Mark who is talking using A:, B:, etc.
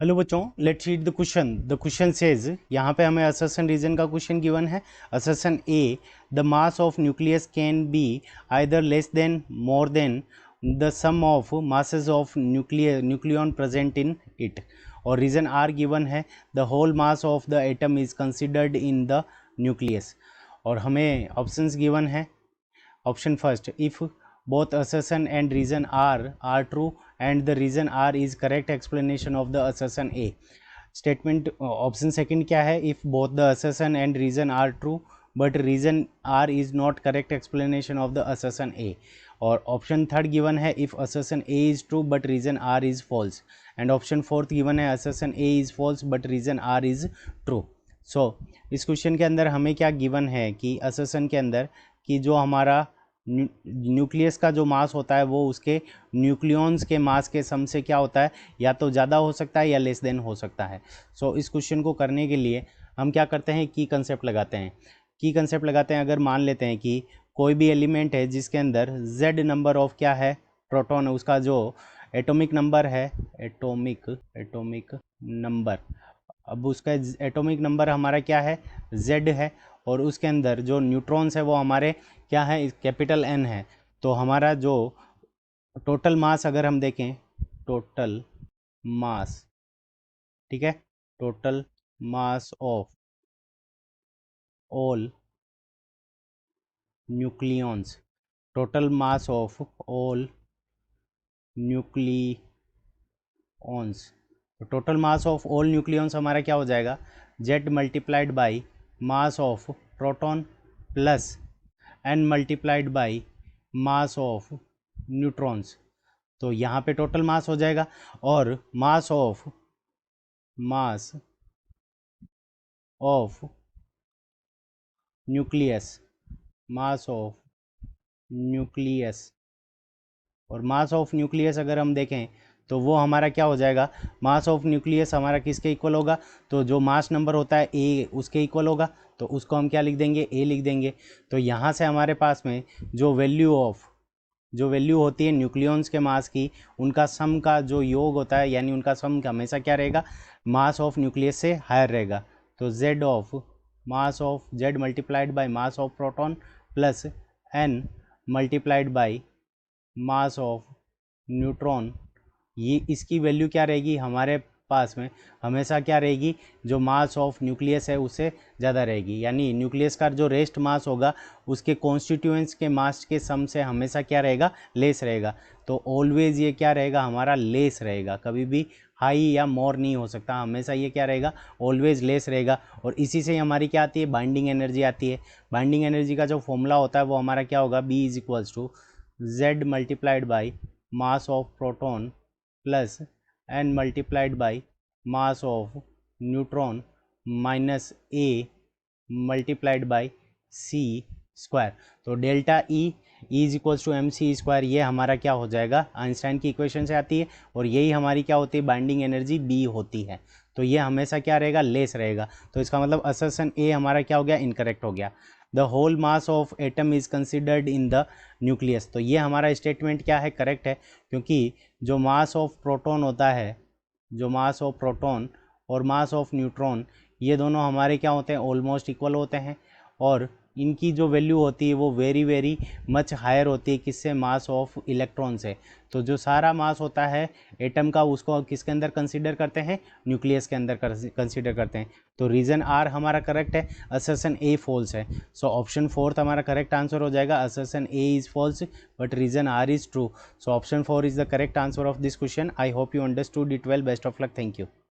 A: Hello बच्चों, let's read the question. The question says, यहाँ पे हमें असर्शन रीजन का क्वेश्चन गिवन है। Assertion A, the mass of nucleus can be either less than more than the sum of masses of nucleon present in it. और reason R given है, the whole mass of the atom is considered in the nucleus. और हमें options given है। Option first, if both assertion and reason are true and the reason R is correct explanation of the assertion A. Statement option second क्या है, if both the assertion and reason are true but reason R is not correct explanation of the assertion A. और option third given है, if assertion A is true but reason R is false. and option fourth given है, assertion A is false but reason R is true. so, इस question के अंदर हमें क्या given है कि assertion के अंदर कि जो हमारा न्यूक्लियस का जो मास होता है वो उसके न्यूक्लियॉन्स के मास के सम से क्या होता है, या तो ज़्यादा हो सकता है या लेस देन हो सकता है। सो इस क्वेश्चन को करने के लिए हम क्या करते हैं, की कंसेप्ट लगाते हैं। की कंसेप्ट लगाते हैं, अगर मान लेते हैं कि कोई भी एलिमेंट है जिसके अंदर z नंबर ऑफ क्या है, प्रोटॉन, उसका जो एटॉमिक नंबर है, एटॉमिक नंबर, अब उसका एटॉमिक नंबर हमारा क्या है, z है, और उसके अंदर जो न्यूट्रॉन्स है वो हमारे क्या है, कैपिटल N है। तो हमारा जो टोटल मास अगर हम देखें, टोटल मास, ठीक है, total mass of all nucleons, total mass of all nucleons, तो total mass of all nucleons हमारा क्या हो जाएगा, Z multiplied by mass of proton plus N multiplied by mass of neutrons. तो यहाँ पे टोटल मास हो जाएगा, और mass of nucleus, mass of nucleus, और मास ऑफ न्यूक्लियस अगर हम देखें तो वो हमारा क्या हो जाएगा, मास ऑफ न्यूक्लियस हमारा किसके इक्वल होगा, तो जो मास नंबर होता है ए उसके इक्वल होगा, तो उसको हम क्या लिख देंगे, ए लिख देंगे। तो यहाँ से हमारे पास में जो वैल्यू होती है न्यूक्लियॉन्स के मास की, उनका सम का जो योग होता है, यानी उनका सम हमेशा क्या रहेगा, मास ऑफ न्यूक्लियस से हायर रहेगा। तो z of mass of z multiplied by mass of proton plus n multiplied by mass of neutron, ये इसकी वैल्यू क्या रहेगी हमारे पास में, हमेशा क्या रहेगी, जो मास ऑफ न्यूक्लियस है उससे ज़्यादा रहेगी। यानी न्यूक्लियस का जो रेस्ट मास होगा उसके कॉन्स्टिट्यूएंट्स के मास के सम से हमेशा क्या रहेगा, लेस रहेगा। तो ऑलवेज ये क्या रहेगा, हमारा लेस रहेगा, कभी भी हाई या मोर नहीं हो सकता, हमेशा ये क्या रहेगा, ऑलवेज लेस रहेगा। और इसी से हमारी क्या आती है, बाइंडिंग एनर्जी आती है। बाइंडिंग एनर्जी का जो फॉर्मूला होता है वो हमारा क्या होगा, B is equals to Z multiplied by mass of proton plus N multiplied by mass of neutron minus A multiplied by C square. तो delta E is equals to MC square, ये हमारा क्या हो जाएगा, आइंस्टाइन की equation से आती है, और यही हमारी क्या होती है, बाइंडिंग एनर्जी B होती है। तो ये हमेशा क्या रहेगा, लेस रहेगा। तो इसका मतलब असर्शन A हमारा क्या हो गया, इनकरेक्ट हो गया। The whole mass of atom is considered in the nucleus, तो ये हमारा स्टेटमेंट क्या है, करेक्ट है, क्योंकि जो मास ऑफ प्रोटॉन होता है, जो मास ऑफ प्रोटॉन और मास ऑफ न्यूट्रॉन, ये दोनों हमारे क्या होते हैं, ऑलमोस्ट इक्वल होते हैं, और इनकी जो वैल्यू होती है वो वेरी मच हायर होती है, किससे, मास ऑफ इलेक्ट्रॉन से। तो जो सारा मास होता है एटम का, उसको किसके अंदर कंसीडर करते हैं, न्यूक्लियस के अंदर कंसीडर करते हैं। तो रीज़न आर हमारा करेक्ट है, असर्शन ए फॉल्स है। सो ऑप्शन फोर्थ हमारा करेक्ट आंसर हो जाएगा, assertion A is false but reason R is true. So option 4 is the correct answer of this question. I hope you understood it well. Best of luck, thank you.